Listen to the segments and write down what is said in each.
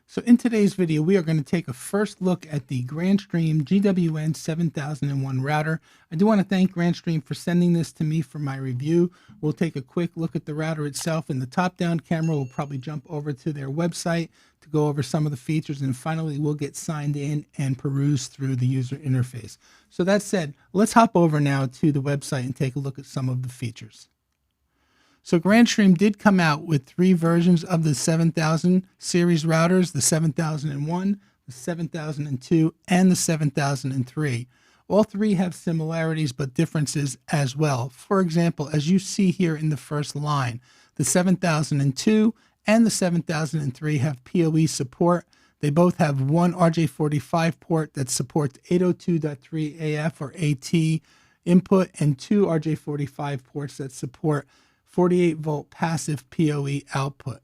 So in today's video, we are going to take a first look at the Grandstream GWN7001 router. I do want to thank Grandstream for sending this to me for my review. We'll take a quick look at the router itself. In the top-down camera, we'll probably jump over to their website to go over some of the features, and finally we'll get signed in and peruse through the user interface. So that said, let's hop over now to the website and take a look at some of the features. So Grandstream did come out with 3 versions of the 7000 series routers, the 7001, the 7002, and the 7003. All 3 have similarities but differences as well. For example, as you see here in the first line, the 7002 and the 7003 have PoE support. They both have one RJ45 port that supports 802.3 AF or AT input and 2 RJ45 ports that support 48-volt passive PoE output.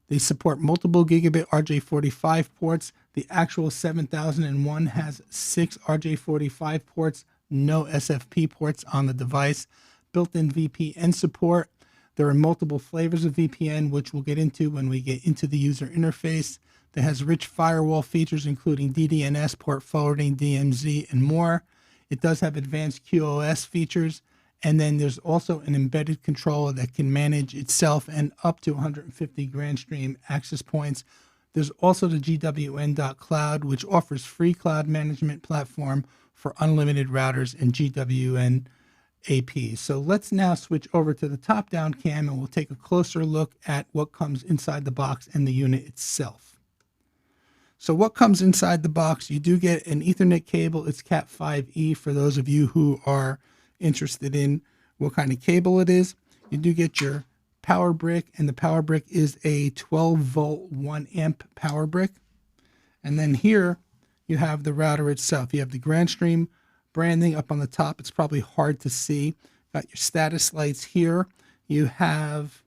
They support multiple gigabit RJ45 ports. The actual 7001 has 6 RJ45 ports, no SFP ports on the device. Built-in VPN support. There are multiple flavors of VPN, which we'll get into when we get into the user interface. That has rich firewall features, including DDNS, port forwarding, DMZ, and more. It does have advanced QoS features. And then there's also an embedded controller that can manage itself and up to 150 Grandstream access points. There's also the GWN.Cloud, which offers free cloud management platform for unlimited routers and GWN APs. So let's now switch over to the top-down cam and we'll take a closer look at what comes inside the box and the unit itself. So what comes inside the box? You do get an Ethernet cable. It's Cat5e for those of you who are interested in what kind of cable it is. You do get your power brick, and the power brick is a 12-volt 1 amp power brick. And then here you have the router itself. You have the Grandstream branding up on the top. It's probably hard to see. Got your status lights here. You have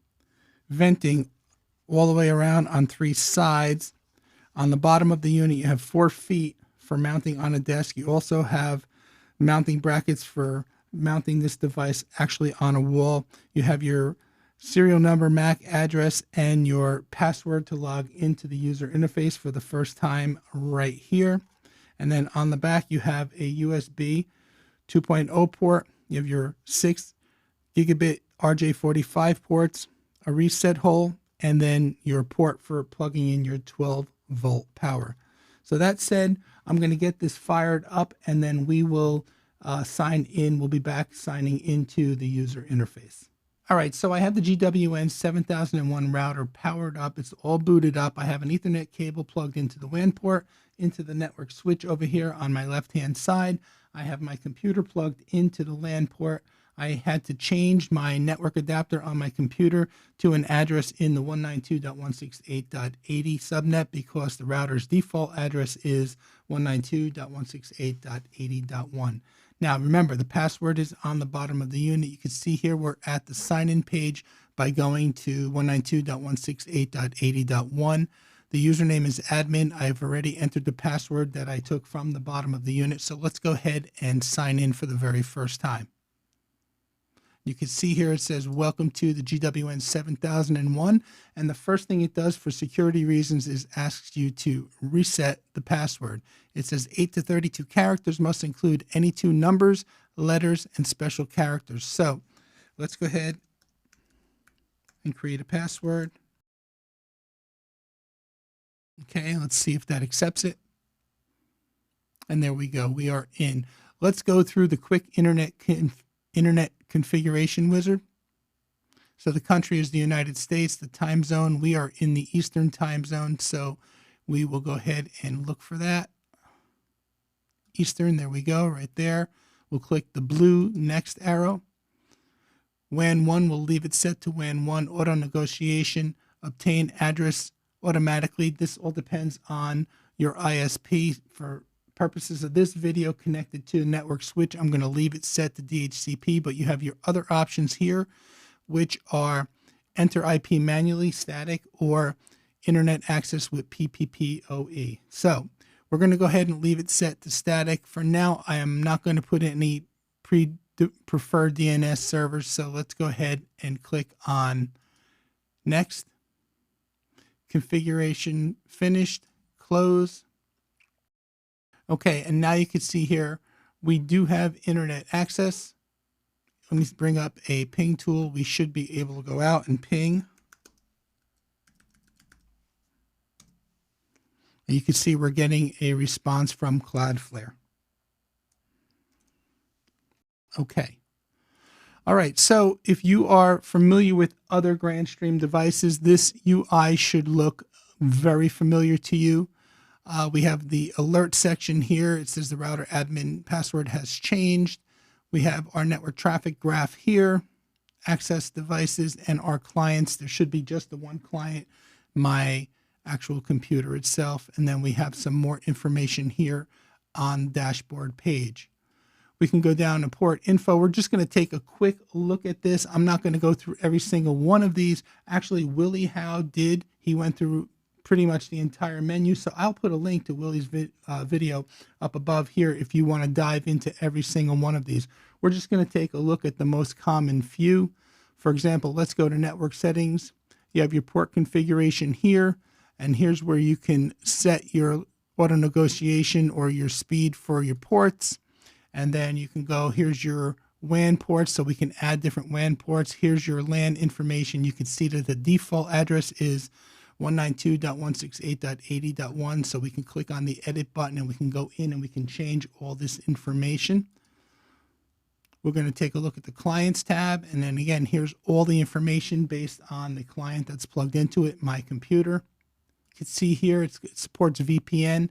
venting all the way around on 3 sides. On the bottom of the unit you have 4 feet for mounting on a desk. You also have mounting brackets for mounting this device actually on a wall. You have your serial number, MAC address, and your password to log into the user interface for the first time right here. And then on the back you have a USB 2.0 port. You have your 6 gigabit RJ45 ports, a reset hole, and then your port for plugging in your 12-volt power. So that said, I'm going to get this fired up and then we will sign in. We'll be back signing into the user interface. All right, so I have the GWN7001 router powered up. It's all booted up. I have an Ethernet cable plugged into the WAN port, into the network switch over here on my left-hand side. I have my computer plugged into the LAN port. I had to change my network adapter on my computer to an address in the 192.168.80 subnet because the router's default address is 192.168.80.1. Now remember, the password is on the bottom of the unit. You can see here we're at the sign-in page by going to 192.168.80.1. The username is admin. I've already entered the password that I took from the bottom of the unit. So let's go ahead and sign in for the very first time. You can see here it says, welcome to the GWN 7001. And the first thing it does for security reasons is asks you to reset the password. It says 8 to 32 characters must include any 2 numbers, letters, and special characters. So let's go ahead and create a password. Okay, let's see if that accepts it. And there we go. We are in. Let's go through the quick internet configuration wizard. So the country is the United States. The time zone, we are in the Eastern time zone, so we will go ahead and look for that. Eastern, there we go, right there. We'll click the blue next arrow. WAN 1, we'll leave it set to WAN 1. Auto negotiation, obtain address automatically. This all depends on your ISP. For purposes of this video connected to the network switch, I'm going to leave it set to DHCP, but you have your other options here, which are enter IP manually, static, or internet access with PPPoE. So we're going to go ahead and leave it set to static. For now, I am not going to put any preferred DNS servers, so let's go ahead and click on next. Configuration finished. close. Okay, and now you can see here, we do have internet access. Let me bring up a ping tool. We should be able to go out and ping. And you can see we're getting a response from Cloudflare. Okay. All right, so if you are familiar with other Grandstream devices, this UI should look very familiar to you. We have the alert section here. It says the router admin password has changed. We have our network traffic graph here, access devices, and our clients. There should be just the one client, my actual computer itself. And then we have some more information here on the dashboard page. We can go down to port info. We're just going to take a quick look at this. I'm not going to go through every single one of these. Actually, Willie Howe did. He went through pretty much the entire menu. So I'll put a link to Willie's video up above here if you want to dive into every single one of these. We're just going to take a look at the most common few. For example, let's go to network settings. You have your port configuration here, and here's where you can set your auto negotiation or your speed for your ports. And then you can go, here's your WAN ports, so we can add different WAN ports. Here's your LAN information. You can see that the default address is 192.168.80.1, so we can click on the edit button and we can go in and we can change all this information. We're going to take a look at the clients tab, and then again, here's all the information based on the client that's plugged into it, my computer. You can see here it supports VPN,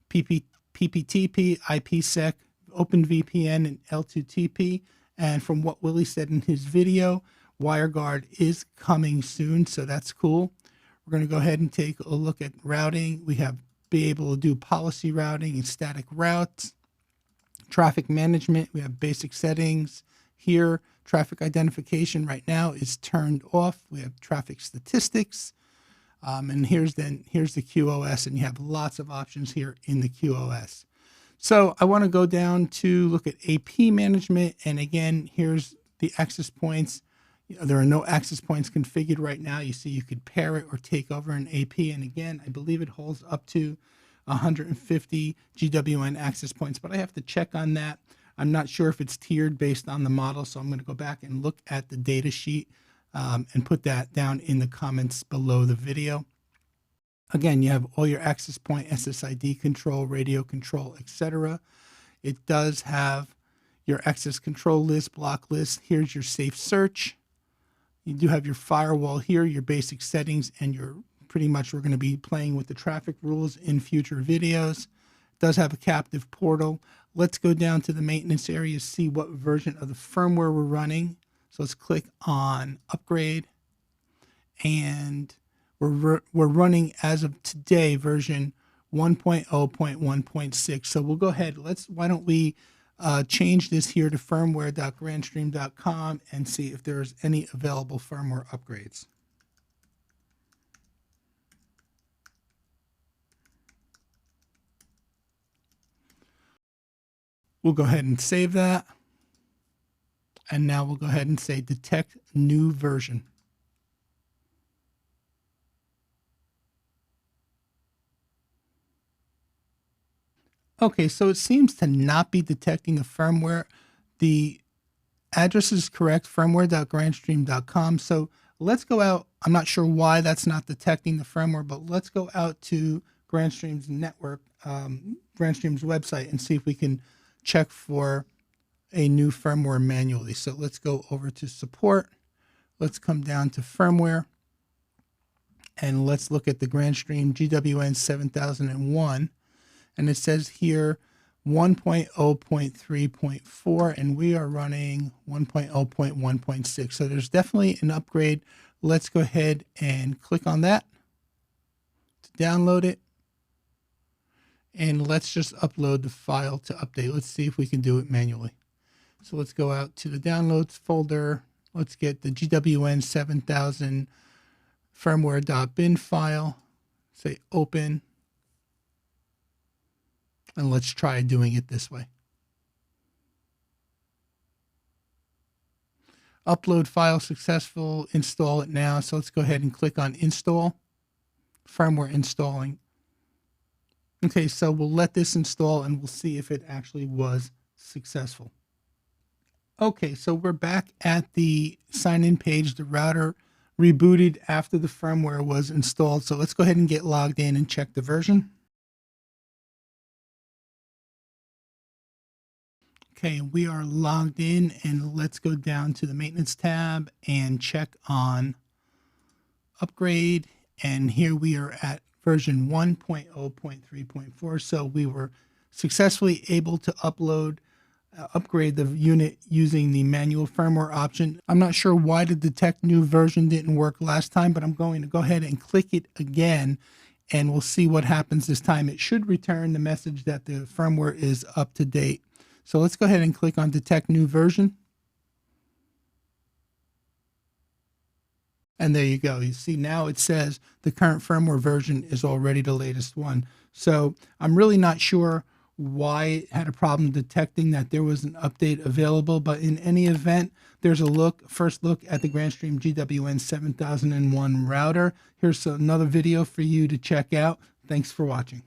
PPTP, IPsec, OpenVPN, and L2TP. And from what Willie said in his video, WireGuard is coming soon, so that's cool. We're going to go ahead and take a look at routing. We have be able to do policy routing and static routes. Traffic management, we have basic settings here. Traffic identification right now is turned off. We have traffic statistics. And here's the QoS, and you have lots of options here in the QoS. So I want to go down to look at AP management. And again, here's the access points. There are no access points configured right now. You see you could pair it or take over an AP. And again, I believe it holds up to 150 GWN access points, but I have to check on that. I'm not sure if it's tiered based on the model. So I'm going to go back and look at the data sheet and put that down in the comments below the video. Again, you have all your access point, SSID control, radio control, etc. It does have your access control list, block list. Here's your safe search. You do have your firewall here, your basic settings, and your pretty much we're going to be playing with the traffic rules in future videos. It does have a captive portal. Let's go down to the maintenance area, see what version of the firmware we're running. So let's click on upgrade, and we're running as of today version 1.0.1.6. So we'll go ahead. Why don't we change this here to firmware.grandstream.com and see if there's any available firmware upgrades. We'll go ahead and save that. And now we'll go ahead and say detect new version. Okay, so it seems to not be detecting the firmware. The address is correct, firmware.grandstream.com. So let's go out. I'm not sure why that's not detecting the firmware, but let's go out to Grandstream's network, Grandstream's website, and see if we can check for a new firmware manually. So let's go over to support. Let's come down to firmware, and let's look at the Grandstream GWN7001. And it says here 1.0.3.4, and we are running 1.0.1.6. So there's definitely an upgrade. Let's go ahead and click on that to download it. And let's just upload the file to update. Let's see if we can do it manually. So let's go out to the downloads folder. Let's get the GWN7000 firmware.bin file. Say open. And let's try doing it this way. Upload file successful, install it now. So let's go ahead and click on install, firmware installing. Okay, so we'll let this install and we'll see if it actually was successful. Okay, so we're back at the sign-in page. The router rebooted after the firmware was installed. So let's go ahead and get logged in and check the version. Okay, we are logged in, and let's go down to the maintenance tab and check on upgrade. And here we are at version 1.0.3.4. So we were successfully able to upgrade the unit using the manual firmware option. I'm not sure why the detect new version didn't work last time, but I'm going to go ahead and click it again, and we'll see what happens this time. It should return the message that the firmware is up to date. So let's go ahead and click on detect new version. And there you go. You see now it says the current firmware version is already the latest one. So I'm really not sure why it had a problem detecting that there was an update available, but in any event, there's a first look at the Grandstream GWN7001 router. Here's another video for you to check out. Thanks for watching.